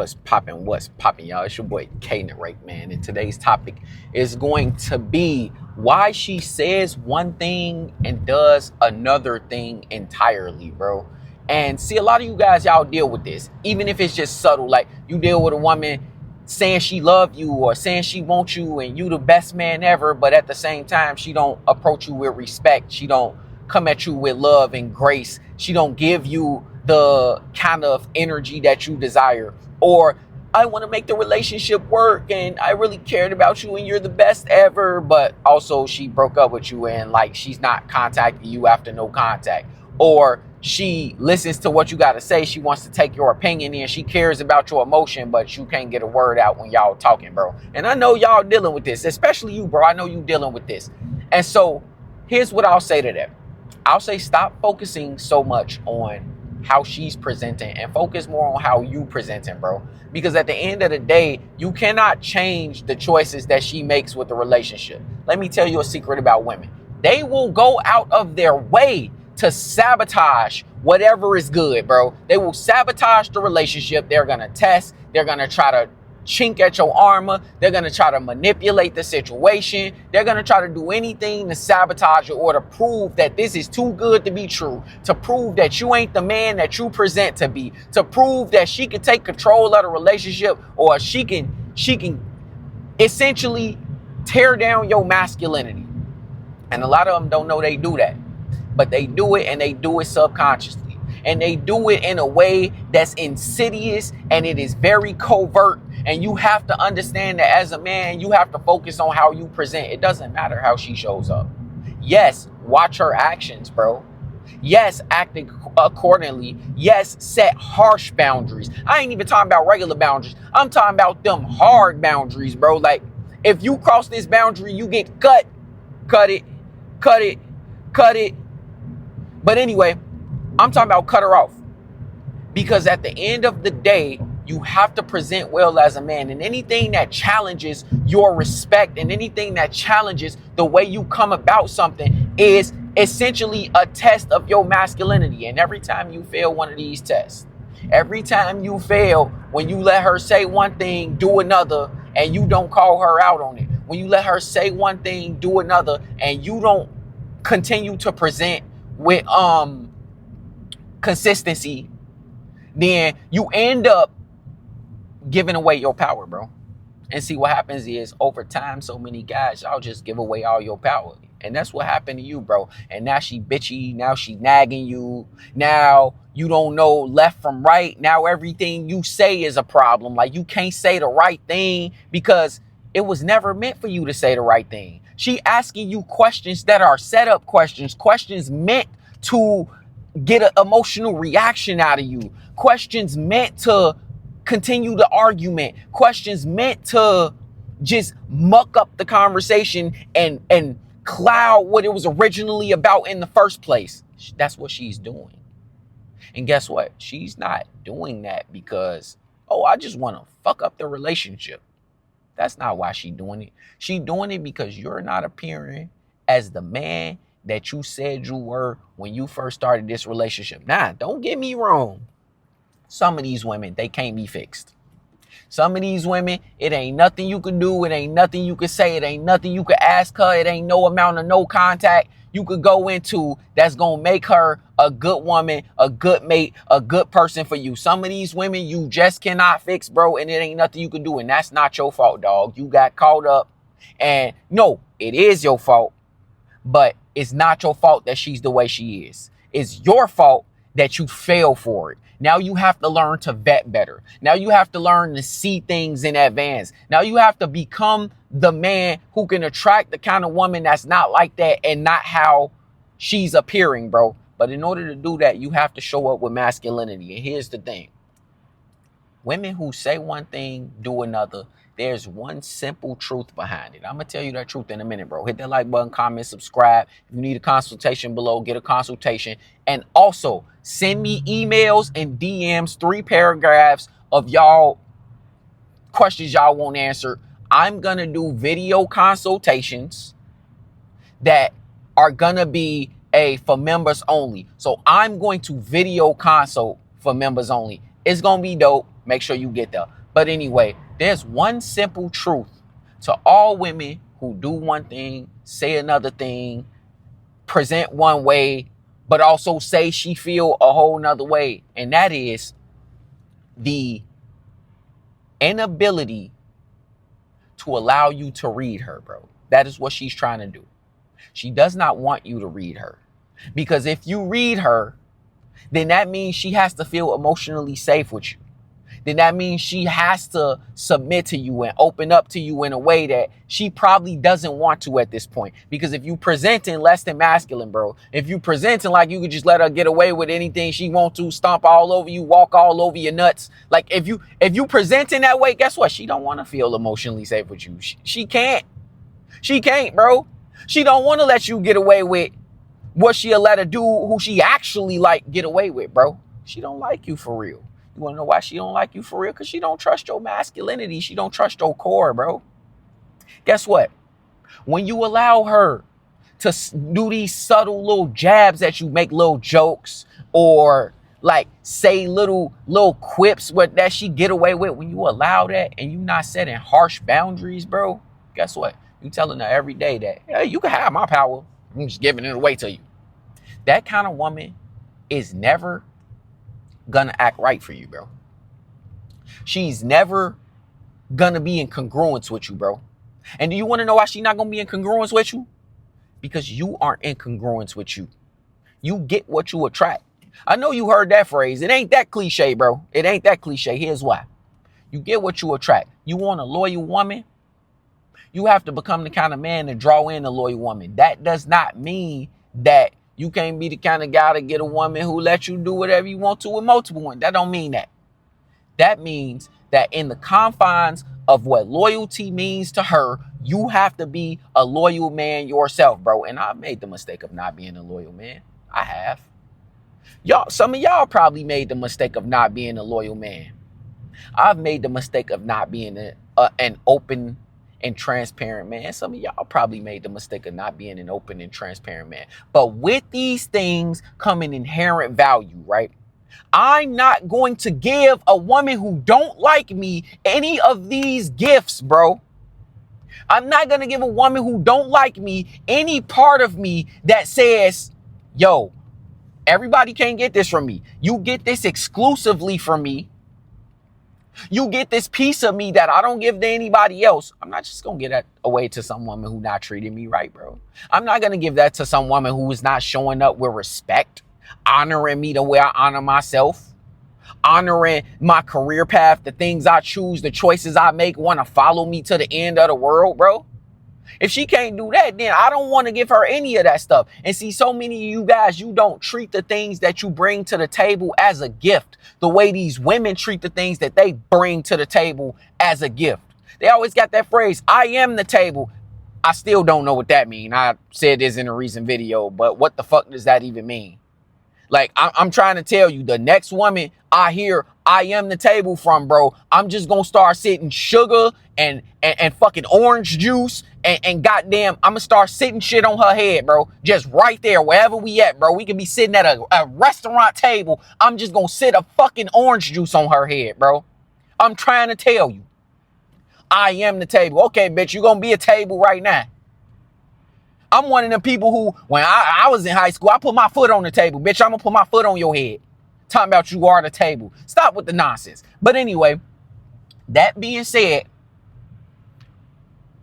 What's popping, y'all? It's your boy K Narrate, man. And today's topic is going to be why she says one thing and does another thing entirely, bro. And see, a lot of you guys, y'all deal with this, even if it's just subtle. Like, you deal with a woman saying she love you or saying she wants you and you the best man ever, but at the same time, she don't approach you with respect. She don't come at you with love and grace. She don't give you the kind of energy that you desire. Or, I want to make the relationship work and I really cared about you and you're the best ever, but also she broke up with you and like she's not contacting you after no contact. Or she listens to what you got to say. She wants to take your opinion and she cares about your emotion, but you can't get a word out when y'all talking, bro. And I know y'all dealing with this, especially you, bro. I know you dealing with this. And so here's what I'll say to them. I'll say stop focusing so much on how she's presenting and focus more on how you presenting, bro. Because at the end of the day, you cannot change the choices that she makes with the relationship. Let me tell you a secret about women. They will go out of their way to sabotage whatever is good, bro. They will sabotage the relationship. They're going to test. They're going to try to chink at your armor. They're going to try to manipulate the situation. They're going to try to do anything to sabotage you or to prove that this is too good to be true, to prove that you ain't the man that you present to be, to prove that she can take control of the relationship, or she can essentially tear down your masculinity. And a lot of them don't know they do that, but they do it, and they do it subconsciously. And they do it in a way that's insidious, and it is very covert. And you have to understand that as a man, you have to focus on how you present. It doesn't matter how she shows up. Yes, watch her actions, bro. Yes, act accordingly. Yes, set harsh boundaries. I ain't even talking about regular boundaries. I'm talking about them hard boundaries, bro. Like, if you cross this boundary, you get cut. Cut it. Cut it. Cut it. But anyway, I'm talking about cut her off. Because at the end of the day, you have to present well as a man. And anything that challenges your respect and anything that challenges the way you come about something is essentially a test of your masculinity. And every time you fail one of these tests, every time you fail when you let her say one thing, do another, and you don't call her out on it, when you let her say one thing, do another, and you don't continue to present with consistency, then you end up giving away your power, bro. And see, what happens is over time, so many guys, y'all just give away all your power. And that's what happened to you, bro. And now she bitchy. Now she nagging you. Now you don't know left from right. Now everything you say is a problem. Like, you can't say the right thing because it was never meant for you to say the right thing. She asking you questions that are set up questions meant to get an emotional reaction out of you. Questions meant to continue the argument. Questions meant to just muck up the conversation and cloud what it was originally about in the first place. That's what she's doing. And guess what? She's not doing that because, oh, I just want to fuck up the relationship. That's not why she's doing it. She's doing it because you're not appearing as the man that you said you were when you first started this relationship. Now, don't get me wrong. Some of these women, they can't be fixed. Some of these women, it ain't nothing you can do. It ain't nothing you can say. It ain't nothing you can ask her. It ain't no amount of no contact you could go into that's going to make her a good woman, a good mate, a good person for you. Some of these women you just cannot fix, bro, and it ain't nothing you can do. And that's not your fault, dog. You got caught up. And no, it is your fault, but it's not your fault that she's the way she is. It's your fault that you fail for it. Now you have to learn to vet better. Now you have to learn to see things in advance. Now you have to become the man who can attract the kind of woman that's not like that and not how she's appearing, bro. But in order to do that, you have to show up with masculinity. And here's the thing. Women who say one thing, do another. There's one simple truth behind it. I'm going to tell you that truth in a minute, bro. Hit that like button, comment, subscribe. If you need a consultation below, get a consultation. And also, send me emails and DMs, 3 paragraphs of y'all questions y'all want answered. I'm going to do video consultations that are going to be for members only. So I'm going to video consult for members only. It's going to be dope. Make sure you get there. But anyway, there's one simple truth to all women who do one thing, say another thing, present one way, but also say she feel a whole nother way. And that is the inability to allow you to read her, bro. That is what she's trying to do. She does not want you to read her. Because if you read her, then that means she has to feel emotionally safe with you. Then that means she has to submit to you and open up to you in a way that she probably doesn't want to at this point. Because if you presenting less than masculine, bro, if you presenting like you could just let her get away with anything she want to, stomp all over you, walk all over your nuts. Like if you presenting that way, guess what? She don't want to feel emotionally safe with you. She can't. She can't, bro. She don't want to let you get away with what she'll let her do, who she actually like get away with, bro. She don't like you for real. You want to know why she don't like you for real? Because she don't trust your masculinity. She don't trust your core, bro. Guess what? When you allow her to do these subtle little jabs at you, make little jokes or like say little quips that she get away with, when you allow that and you not setting harsh boundaries, bro, guess what? You telling her every day that, hey, you can have my power. I'm just giving it away to you. That kind of woman is never gonna act right for you, bro. She's never gonna be in congruence with you, bro. And do you want to know why she's not gonna be in congruence with you? Because you aren't in congruence with you. You get what you attract. I know you heard that phrase. It ain't that cliche, bro. It ain't that cliche. Here's why. You get what you attract. You want a loyal woman? You have to become the kind of man to draw in a loyal woman. That does not mean that you can't be the kind of guy to get a woman who lets you do whatever you want to with multiple women. That don't mean that. That means that in the confines of what loyalty means to her, you have to be a loyal man yourself, bro. And I've made the mistake of not being a loyal man. I have. Some of y'all probably made the mistake of not being a loyal man. I've made the mistake of not being an open and transparent man. Some of y'all probably made the mistake of not being an open and transparent man. But with these things come an inherent value, right? I'm not going to give a woman who don't like me any of these gifts, bro. I'm not going to give a woman who don't like me any part of me that says, yo, everybody can't get this from me. You get this exclusively from me. You get this piece of me that I don't give to anybody else. I'm not just going to give that away to some woman who not treating me right, bro. I'm not going to give that to some woman who is not showing up with respect, honoring me the way I honor myself, honoring my career path, the things I choose, the choices I make, want to follow me to the end of the world, bro. If she can't do that, then I don't want to give her any of that stuff. And see, so many of you guys, you don't treat the things that you bring to the table as a gift, the way these women treat the things that they bring to the table as a gift. They always got that phrase, I am the table. I still don't know what that means. I said this in a recent video, but what the fuck does that even mean? Like, I'm trying to tell you, the next woman I hear I am the table from, bro, I'm just going to start sitting sugar and fucking orange juice and goddamn, I'm going to start sitting shit on her head, bro. Just right there, wherever we at, bro. We could be sitting at a restaurant table. I'm just going to sit a fucking orange juice on her head, bro. I'm trying to tell you. I am the table. Okay, bitch, you're going to be a table right now. I'm one of them people who, when I was in high school, I put my foot on the table. Bitch, I'm going to put my foot on your head. Talking about you are the table. Stop with the nonsense. But anyway, that being said,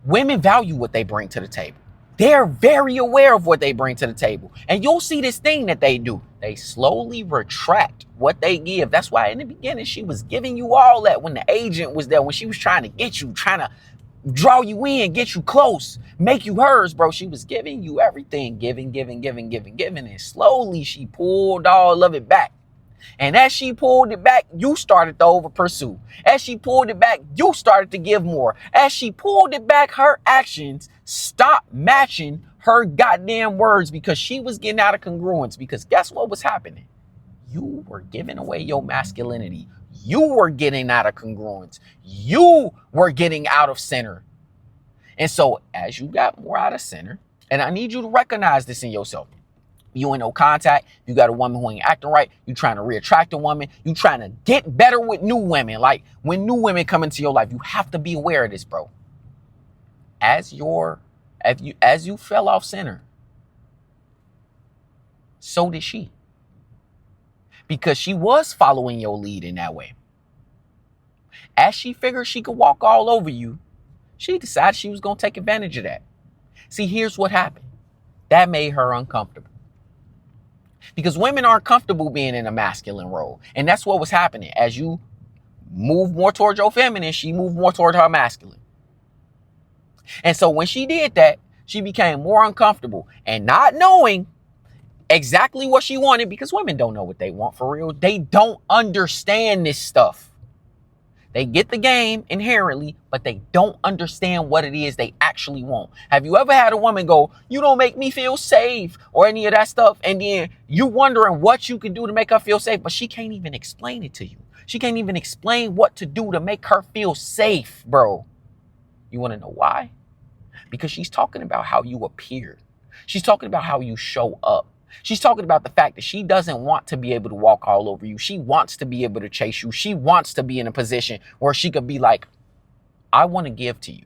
women value what they bring to the table. They're very aware of what they bring to the table. And you'll see this thing that they do. They slowly retract what they give. That's why in the beginning, she was giving you all that when the agent was there, when she was trying to get you, trying to draw you in, get you close, make you hers, bro. She was giving you everything, giving. And slowly she pulled all of it back. And as she pulled it back, you started to over pursue. As she pulled it back, you started to give more. As she pulled it back, her actions stopped matching her goddamn words because she was getting out of congruence. Because guess what was happening? You were giving away your masculinity. You were getting out of congruence. You were getting out of center. And so as you got more out of center, and I need you to recognize this in yourself. You in no contact. You got a woman who ain't acting right. You trying to reattract a woman. You trying to get better with new women. Like when new women come into your life, you have to be aware of this, bro. As you fell off center, so did she. Because she was following your lead in that way. As she figured she could walk all over you, she decided she was going to take advantage of that. See, here's what happened. That made her uncomfortable. Because women aren't comfortable being in a masculine role. And that's what was happening. As you move more towards your feminine, she moved more toward her masculine. And so when she did that, she became more uncomfortable. And not knowing exactly what she wanted, because women don't know what they want for real. They don't understand this stuff. They get the game inherently, but they don't understand what it is they actually want. Have you ever had a woman go, you don't make me feel safe, or any of that stuff, and then you wondering what you can do to make her feel safe, but she can't even explain it to you. She can't even explain what to do to make her feel safe, bro. You want to know why? Because she's talking about how you appear. She's talking about how you show up. She's talking about the fact that she doesn't want to be able to walk all over you. She wants to be able to chase you. She wants to be in a position where she could be like, I want to give to you.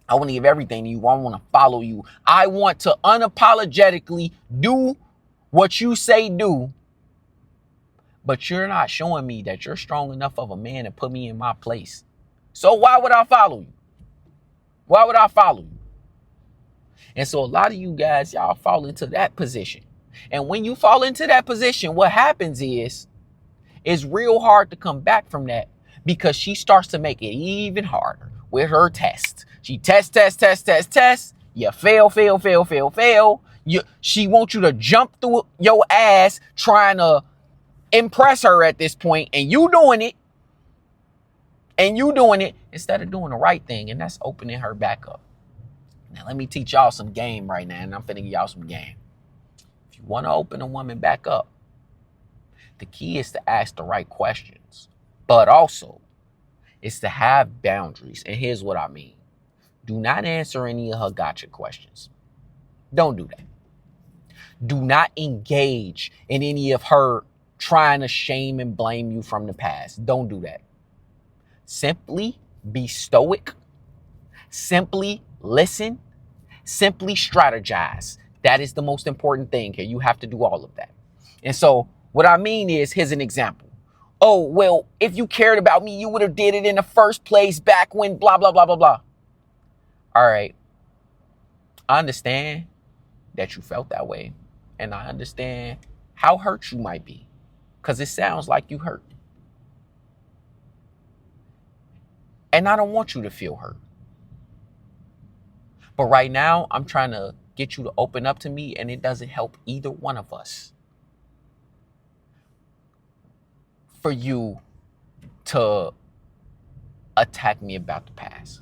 I want to give everything to you. I want to follow you. I want to unapologetically do what you say do. But you're not showing me that you're strong enough of a man to put me in my place. So why would I follow you? Why would I follow you? And so a lot of you guys, y'all fall into that position. And when you fall into that position, what happens is it's real hard to come back from that, because she starts to make it even harder with her test. She test. You fail. She wants you to jump through your ass trying to impress her at this point, and you doing it instead of doing the right thing, and that's opening her back up. Now, let me teach y'all some game right now, and I'm finna give y'all some game. If you want to open a woman back up, the key is to ask the right questions, but also it's to have boundaries. And here's what I mean. Do not answer any of her gotcha questions. Don't do that. Do not engage in any of her trying to shame and blame you from the past. Don't do that. Simply be stoic. Simply listen. Simply strategize. That is the most important thing here. You have to do all of that. And so what I mean is, here's an example. Oh, well, if you cared about me, you would have did it in the first place back when blah, blah, blah, blah, blah. All right. I understand that you felt that way. And I understand how hurt you might be, because it sounds like you hurt. And I don't want you to feel hurt. But right now, I'm trying to get you to open up to me, and it doesn't help either one of us for you to attack me about the past.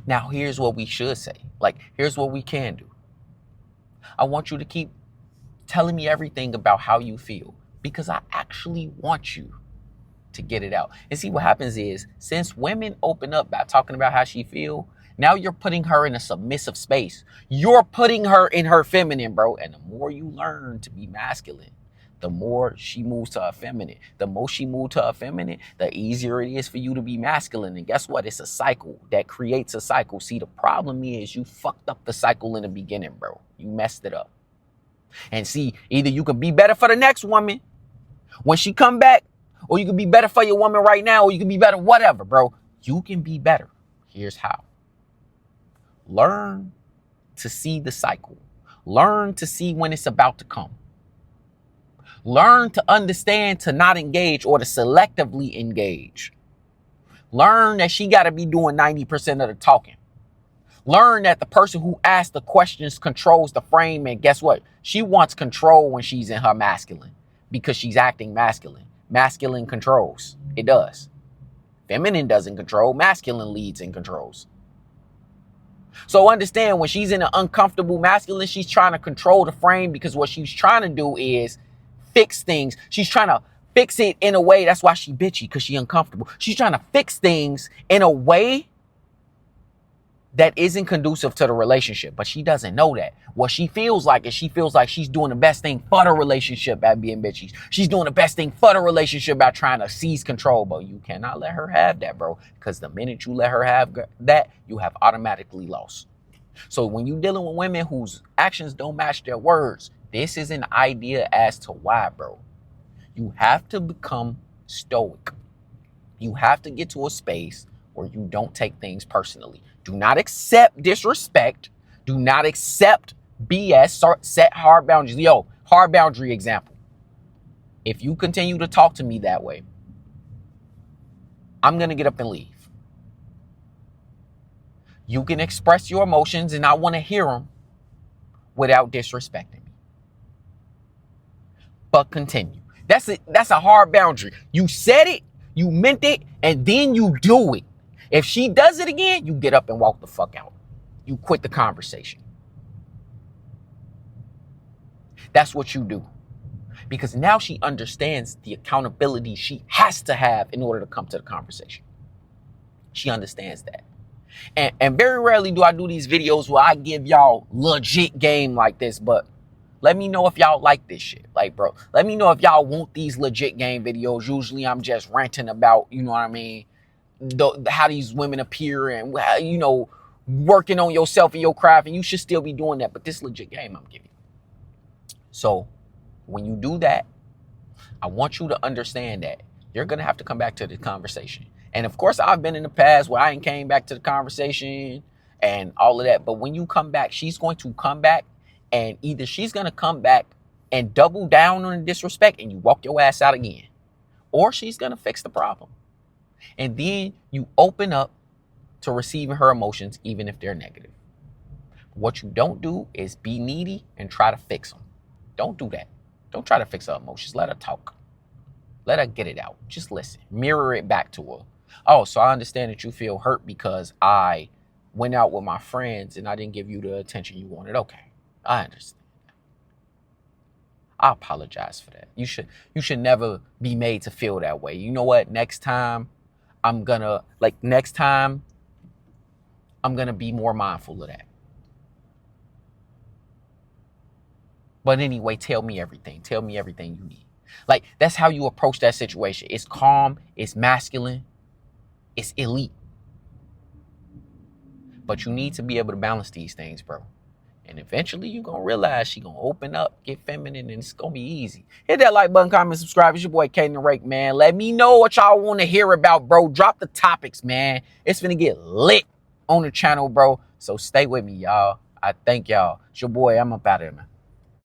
Now, here's what we should say. Like, here's what we can do. I want you to keep telling me everything about how you feel, because I actually want you to get it out. And see, what happens is, since women open up by talking about how she feel, now you're putting her in a submissive space. You're putting her in her feminine, bro. And the more you learn to be masculine, the more she moves to her feminine. The more she moves to her feminine, the easier it is for you to be masculine. And guess what? It's a cycle that creates a cycle. See, the problem is you fucked up the cycle in the beginning, bro. You messed it up. And see, either you can be better for the next woman when she come back, or you can be better for your woman right now, or you can be better, whatever, bro. You can be better. Here's how. Learn to see the cycle. Learn to see when it's about to come. Learn to understand to not engage, or to selectively engage. Learn that she got to be doing 90% of the talking. Learn that the person who asks the questions controls the frame, and guess what? She wants control when she's in her masculine, because she's acting masculine. Masculine controls. It does. Feminine doesn't control. Masculine leads and controls. So understand, when she's in an uncomfortable masculine, she's trying to control the frame, because what she's trying to do is fix things. She's trying to fix it in a way. That's why she bitchy, because she's uncomfortable. She's trying to fix things in a way that isn't conducive to the relationship, but she doesn't know that. What she feels like is she feels like she's doing the best thing for the relationship by being bitchy. She's doing the best thing for the relationship by trying to seize control, but you cannot let her have that, bro, because the minute you let her have that, you have automatically lost. So when you're dealing with women whose actions don't match their words, this is an idea as to why, bro. You have to become stoic. You have to get to a space where you don't take things personally. Do not accept disrespect. Do not accept BS. Set hard boundaries. Yo, hard boundary example. If you continue to talk to me that way, I'm going to get up and leave. You can express your emotions and I want to hear them without disrespecting me. But continue. That's it. That's a hard boundary. You said it, you meant it, and then you do it. If she does it again, you get up and walk the fuck out. You quit the conversation. That's what you do. Because now she understands the accountability she has to have in order to come to the conversation. She understands that. And very rarely do I do these videos where I give y'all legit game like this, but let me know if y'all like this shit. Like, bro, let me know if y'all want these legit game videos. Usually I'm just ranting about, you know what I mean, how these women appear and, you know, working on yourself and your craft, and you should still be doing that. But this legit game I'm giving you. So when you do that, I want you to understand that you're going to have to come back to the conversation. And of course, I've been in the past where I ain't came back to the conversation and all of that. But when you come back, she's going to come back, and either she's going to come back and double down on the disrespect and you walk your ass out again, or she's going to fix the problem. And then you open up to receiving her emotions, even if they're negative. What you don't do is be needy and try to fix them. Don't do that. Don't try to fix her emotions. Let her talk. Let her get it out. Just listen. Mirror it back to her. Oh, so I understand that you feel hurt because I went out with my friends and I didn't give you the attention you wanted. Okay, I understand. I apologize for that. You should never be made to feel that way. You know what? Next time I'm gonna be more mindful of that. But anyway, tell me everything. Tell me everything you need. Like, that's how you approach that situation. It's calm, it's masculine, it's elite. But you need to be able to balance these things, bro. And eventually you're going to realize she's going to open up, get feminine, and it's going to be easy. Hit that like button, comment, subscribe. It's your boy, Cant the Rake, man. Let me know what y'all want to hear about, bro. Drop the topics, man. It's finna get lit on the channel, bro. So stay with me, y'all. I thank y'all. It's your boy. I'm up out of here, man.